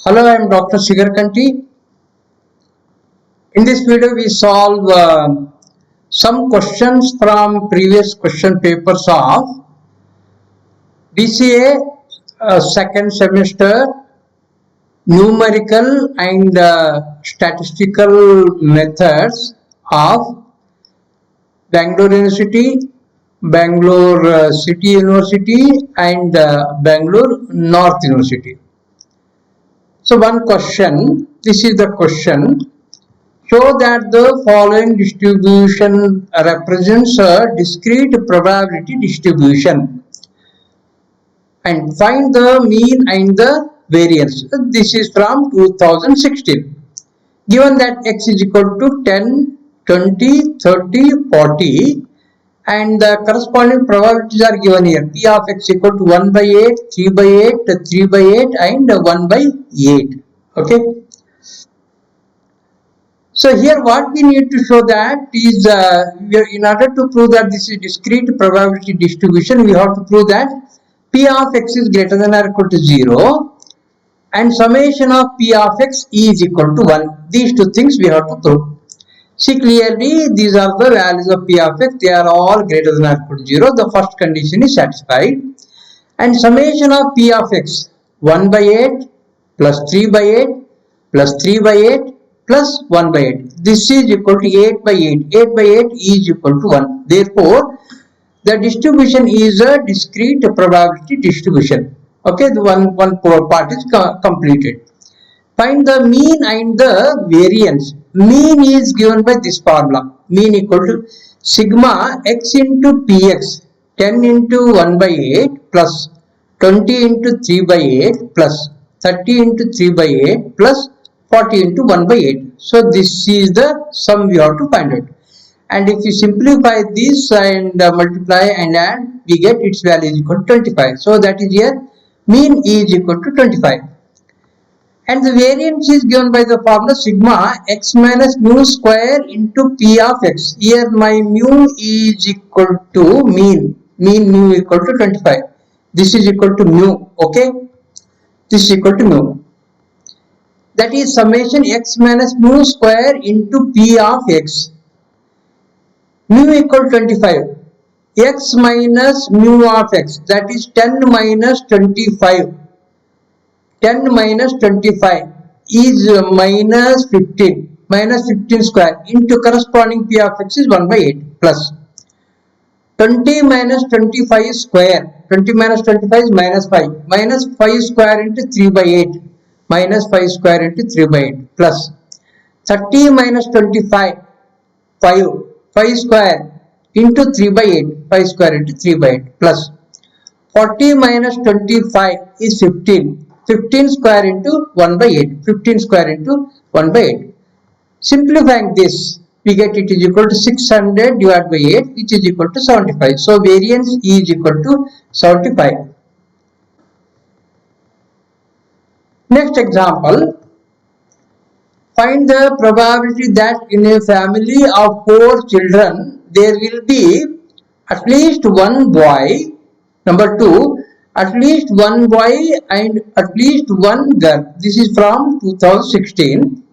Hello, I am Dr. Shigarkanti. In this video, we solve some questions from previous question papers of BCA second semester numerical and statistical methods of Bangalore University, Bangalore City University, and Bangalore North University. So, one question. This is the question. Show that the following distribution represents a discrete probability distribution and find the mean and the variance. This is from 2016. Given that x is equal to 10, 20, 30, 40 and the corresponding probabilities are given here. P of x equal to 1 by 8, 3 by 8, 3 by 8 and 1 by 8. Okay. So here what we need to show that is in order to prove that this is discrete probability distribution, we have to prove that P of x is greater than or equal to 0 and summation of P of x is equal to 1. These two things we have to prove. See clearly these are the values of P of x, they are all greater than or equal to 0. The first condition is satisfied and summation of P of x 1 by 8 plus 3 by 8 plus 3 by 8 plus 1 by 8. This is equal to 8 by 8. 8 by 8 is equal to 1. Therefore, the distribution is a discrete probability distribution. Okay, the one part is completed. Find the mean and the variance. Mean is given by this formula. Mean equal to sigma x into px 10 into 1 by 8 plus 20 into 3 by 8 plus 30 into 3 by 8 plus 40 into 1 by 8. So this is the sum we have to find out. And if you simplify this and multiply and add, we get its value is equal to 25. So that is here mean is equal to 25. And the variance is given by the formula sigma x minus mu square into P of x. Here my mu is equal to mean. Mean mu equal to 25. This is equal to mu. Okay. This is equal to mu. That is summation x minus mu square into P of x. Mu equal to 25. X minus mu of x, that is 10 minus 25. 10 minus 25 is minus 15. Minus 15 square into corresponding P of x is 1 by 8 plus 20 minus 25 square. 20 minus 25 is minus 5. Minus 5 square into 3 by 8. Minus 5 square into 3 by 8 plus 30 minus 25 5 square into 3 by 8 5 square into 3 by 8 plus 40 minus 25 is 15 square into 1 by 8 15 square into 1 by 8. Simplifying this we get it is equal to 600 divided by 8 which is equal to 75. So variance is equal to 75. Next example, find the probability that in a family of 4 children there will be at least one boy, number 2, at least one boy and at least one girl. This is from 2016.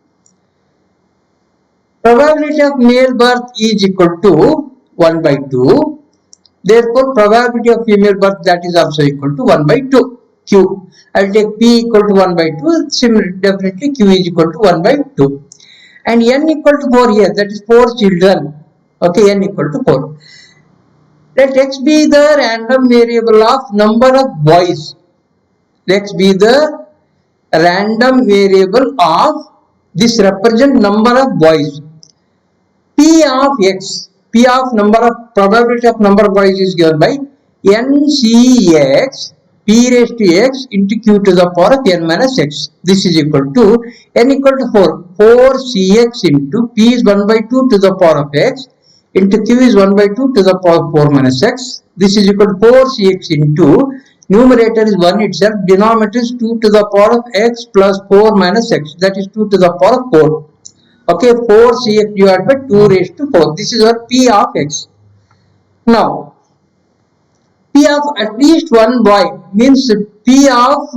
Probability of male birth is equal to 1 by 2. Therefore, probability of female birth that is also equal to 1 by 2. Q. I will take P equal to 1 by 2. Similarly, definitely Q is equal to 1 by 2. And N equal to 4 here. That is 4 children. Okay, N equal to 4. Let X be the random variable of number of boys. Let X be the random variable of this represent number of boys. P of X. P of number of probability of number of boys is given by NCX P raised to x into q to the power of n minus x. This is equal to n equal to 4. 4cx into p is 1 by 2 to the power of x into q is 1 by 2 to the power of 4 minus x. This is equal to 4cx into numerator is 1 itself, denominator is 2 to the power of x plus 4 minus x. That is 2 to the power of 4. Okay, 4cx divided by 2 raised to 4. This is our p of x. Now, P of at least one boy means P of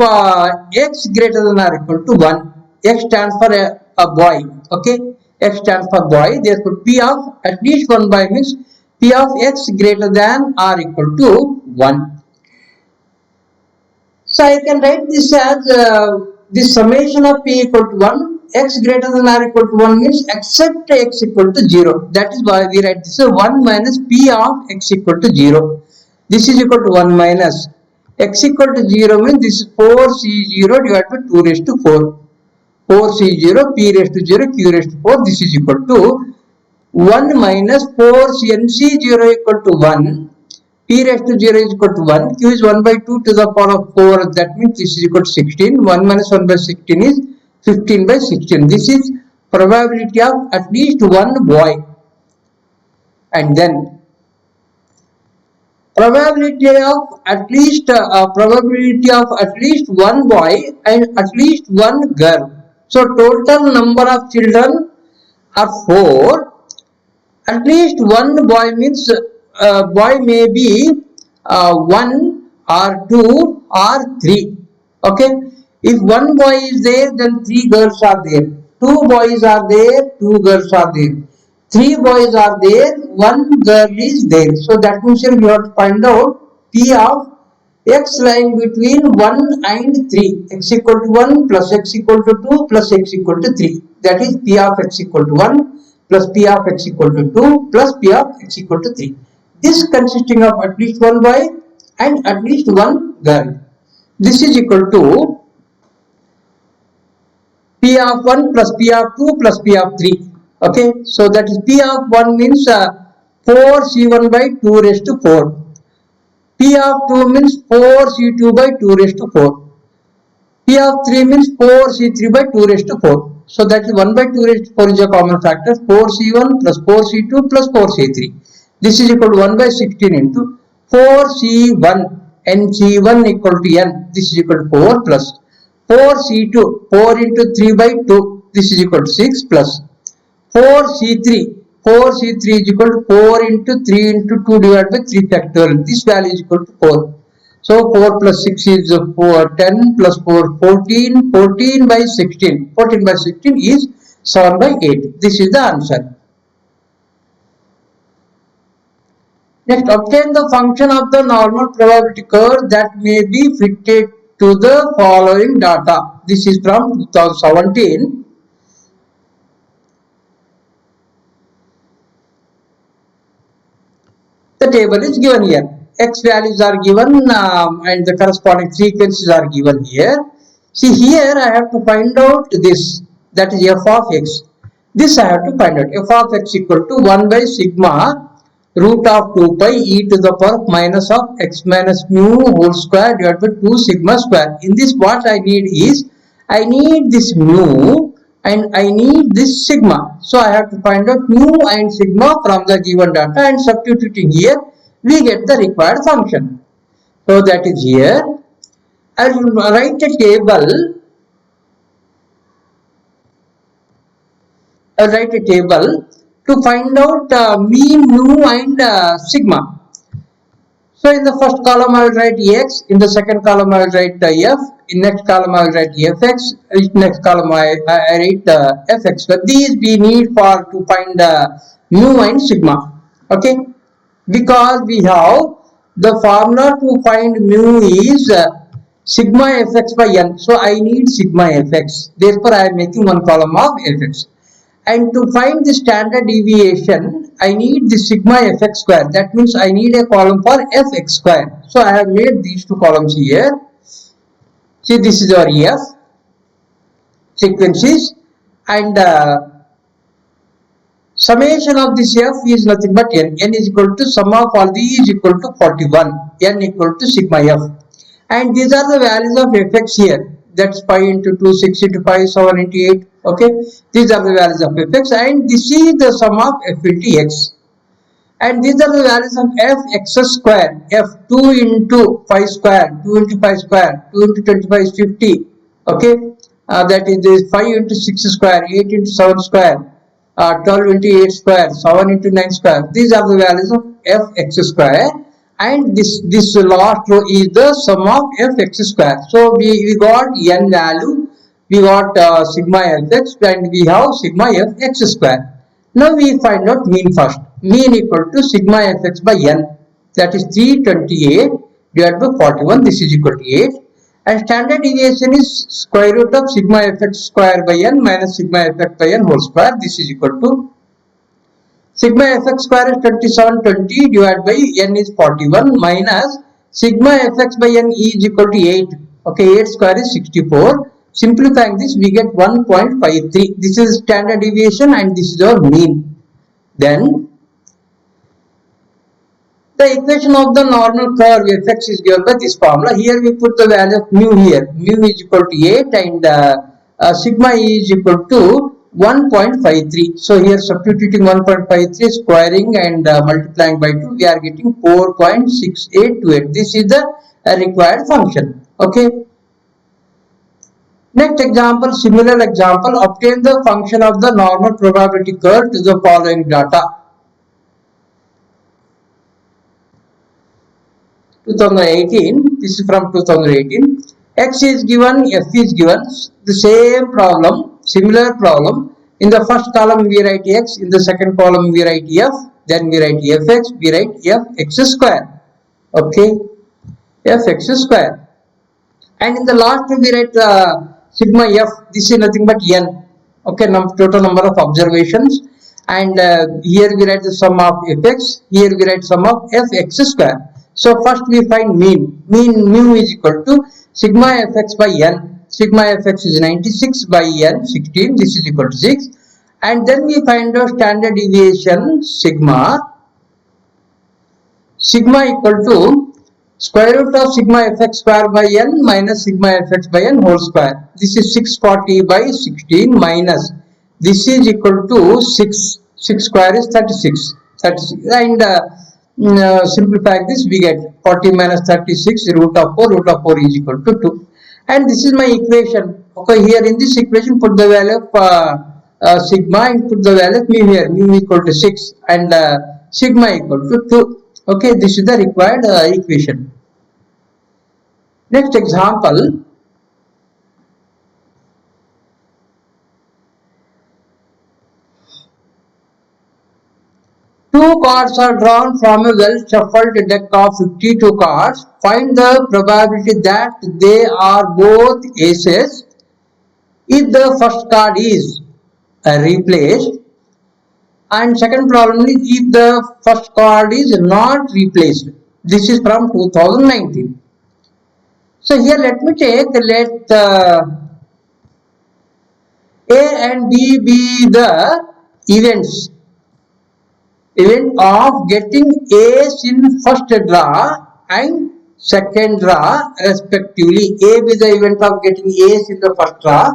x greater than or equal to 1. X stands for a boy. Okay. X stands for boy. Therefore, P of at least one boy means P of x greater than or equal to 1. So I can write this as this summation of P equal to 1. X greater than or equal to 1 means except x equal to 0. That is why we write this as 1 minus P of x equal to 0. This is equal to 1 minus x equal to 0 means this is 4c0 divided by 2 raised to 4. 4c0 p raised to 0 q raised to 4. This is equal to 1 minus 4nc0 equal to 1. P raised to 0 is equal to 1. Q is 1 by 2 to the power of 4. That means this is equal to 16. 1 minus 1 by 16 is 15 by 16. This is probability of at least one boy. And then probability of at least one boy and at least one girl. So total number of children are 4. At least one boy means boy may be 1 or 2 or 3. Okay. If one boy is there, then 3 girls are there. 2 boys are there, 2 girls are there. 3 boys are there, 1 girl is there. So that means we have to find out P of x lying between 1 and 3. X equal to 1 plus x equal to 2 plus x equal to 3. That is P of x equal to 1 plus P of x equal to 2 plus P of x equal to 3. This consisting of at least one boy and at least one girl. This is equal to P of 1 plus P of 2 plus P of 3. Okay, so that is P of 1 means 4c1 by 2 raised to 4. P of 2 means 4c2 by 2 raised to 4. P of 3 means 4c3 by 2 raised to 4. So that is 1 by 2 raised to 4 is a common factor. 4c1 plus 4c2 plus 4c3. This is equal to 1 by 16 into 4c1 and c1 equal to n. This is equal to 4 plus 4c2, 4 into 3 by 2. This is equal to 6 plus 4c3. 4c3 is equal to 4 into 3 into 2 divided by 3 factorial. This value is equal to 4. So 4 plus 6 is 4, 10 plus 4, 14. 14 by 16. 14 by 16 is 7 by 8. This is the answer. Next, obtain the function of the normal probability curve that may be fitted to the following data. This is from 2017. The table is given here. X values are given and the corresponding frequencies are given here. See here I have to find out this, that is f of x. This I have to find out. F of x equal to 1 by sigma root of 2 pi e to the power minus of x minus mu whole square divided by 2 sigma square. In this what I need is, I need this mu and I need this sigma. So I have to find out mu and sigma from the given data and substituting here we get the required function. So that is here. I will write a table. I will write a table to find out mean, mu and sigma. So in the first column I will write x, in the second column I will write f, in next column I will write fx, in next column I write fx. But these we need for to find mu and sigma. Okay, because we have the formula to find mu is sigma fx by n. So I need sigma fx. Therefore I am making one column of fx. And to find the standard deviation, I need the sigma fx square. That means I need a column for fx square. So I have made these two columns here. See, this is our f frequencies, and summation of this f is nothing but n. N is equal to sum of all these is equal to 41. N equal to sigma f. And these are the values of fx here. That's 5 into 2, 6 into 5, 7 into 8. Okay, these are the values of fx, and this is the sum of f into x. And these are the values of fx square. F 2 into 5 square, 2 into 5 square, 2 into 25 is 50. Okay, that is 5 into 6 square, 8 into 7 square, 12 into 8 square, 7 into 9 square. These are the values of fx square. and this last row is the sum of fx square. So we got n value, we got sigma fx, and we have sigma fx square. Now we find out mean first. Mean equal to sigma fx by n, that is 328 divided by 41. This is equal to 8. And standard deviation is square root of sigma fx square by n minus sigma fx by n whole square. This is equal to sigma fx square is 2720 divided by n is 41 minus sigma fx by n is equal to 8. Okay, 8 square is 64. Simplifying this, we get 1.53. This is standard deviation and this is our mean. Then the equation of the normal curve fx is given by this formula. Here we put the value of mu here. Mu is equal to 8 and sigma is equal to 1.53. So here substituting 1.53, squaring and multiplying by 2, we are getting 4.6828. This is the required function. Okay. Next example, similar example, obtain the function of the normal probability curve to the following data. 2018, this is from 2018. X is given, F is given, the same problem, similar problem. In the first column we write X, in the second column we write F, then we write Fx, we write Fx square. Okay, Fx square. And in the last we write sigma F, this is nothing but N. Okay, total number of observations. And here we write the sum of Fx, here we write sum of Fx square. So first we find mean. Mean mu is equal to sigma fx by n. Sigma fx is 96 by n, 16. This is equal to 6. And then we find out standard deviation sigma. Sigma equal to square root of sigma fx square by n minus sigma fx by n whole square. This is 640 by 16 minus. This is equal to 6. 6 square is 36. 36. And simplifying this, we get 40 minus 36 root of 4. Root of 4 is equal to 2. And this is my equation. Okay, here in this equation put the value of sigma and put the value of mu here. Mu equal to 6 and sigma equal to 2. Okay, this is the required equation. Next example. Two cards are drawn from a well-shuffled deck of 52 cards. Find the probability that they are both aces if the first card is replaced, and second problem is if the first card is not replaced. This is from 2019. So here let me take, let A and B be the events. Event of getting A's in first draw and second draw respectively. A be the event of getting A's in the first draw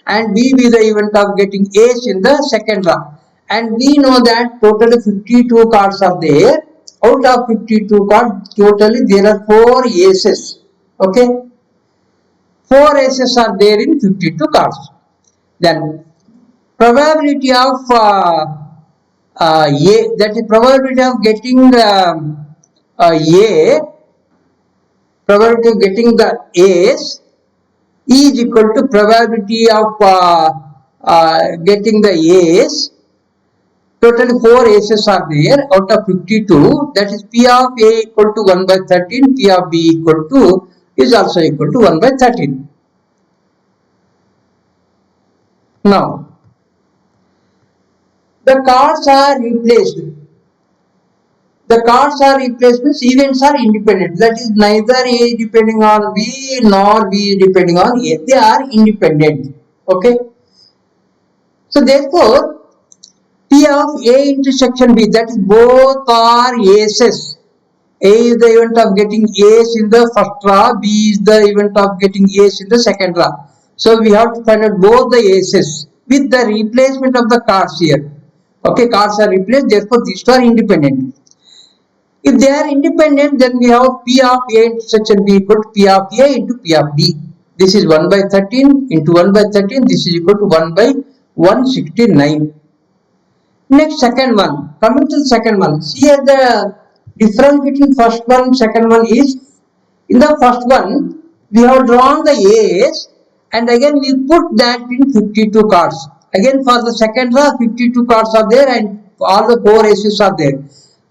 and B be the event of getting A's in the second draw. And we know that totally 52 cards are there. Out of 52 cards, totally there are 4 aces. Okay, 4 aces are there in 52 cards. Then probability of A, that is probability of getting A, probability of getting the A's is equal to probability of getting the A's. Totally 4 aces are there out of 52. That is P of A equal to 1 by 13. P of B equal to is also equal to 1 by 13. Now, the cards are replaced. The cards are replaced means events are independent. That is neither A is depending on B nor B is depending on A. They are independent. Okay. So therefore, P of A intersection B, that is both are aces. A is the event of getting A's in the first draw. B is the event of getting A's in the second draw. So we have to find out both the aces with the replacement of the cards here. Okay, cards are replaced, therefore these two are independent. If they are independent, then we have P of A intersection B equal to P of A into P of B. This is 1 by 13 into 1 by 13. This is equal to 1 by 169. Next, second one. Coming to the second one. See here the Difference between first one, second one is, in the first one, we have drawn the A's and again we put that in 52 cards. Again for the second draw, 52 cards are there and all the 4 aces are there.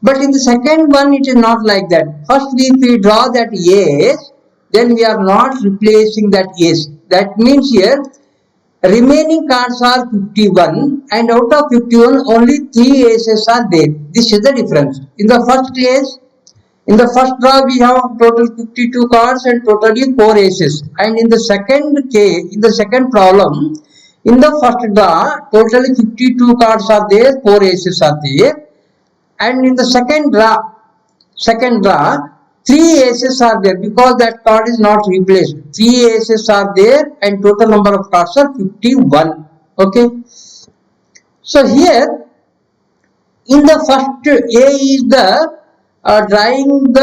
But in the second one, it is not like that. First, if we draw that ace, then we are not replacing that ace. That means here, remaining cards are 51 and out of 51, only 3 aces are there. This is the difference. In the first case, in the first draw, we have total 52 cards and totally 4 aces. And in the second case, in the second problem, in the first draw, totally 52 cards are there, 4 aces are there. And in the second draw, 3 aces are there because that card is not replaced. 3 aces are there and total number of cards are 51. Okay. So here, in the first, A is the drawing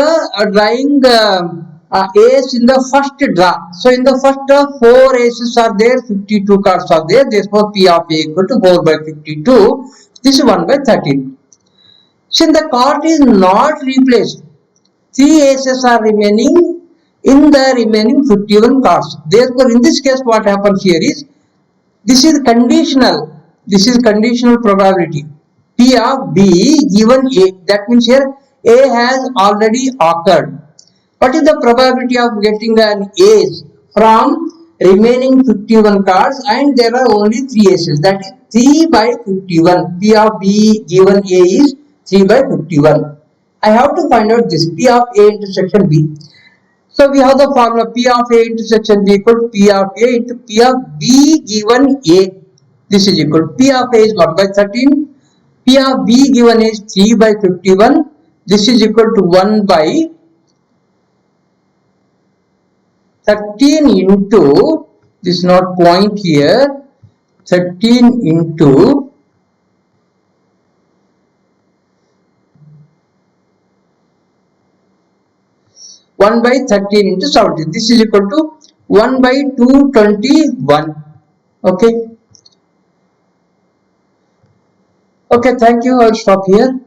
ace in the first draw. So in the first draw, 4 aces are there, 52 cards are there. Therefore, P of A equal to 4 by 52. This is 1 by 13. Since the card is not replaced, 3 aces are remaining in the remaining 51 cards. Therefore, in this case, what happens here is, this is conditional. This is conditional probability. P of B given A. That means here A has already occurred. What is the probability of getting an ace from remaining 51 cards and there are only 3 aces? That is 3 by 51. P of B given A is 3 by 51. I have to find out this P of A intersection B. So we have the formula P of A intersection B equal to P of A into P of B given A. This is equal to P of A is 1 by 13. P of B given is 3 by 51. This is equal to 1 by 13 into, this is not point here, 13 into 1 by 13 into 70. This is equal to 1 by 221. Okay. Okay, thank you. I'll stop here.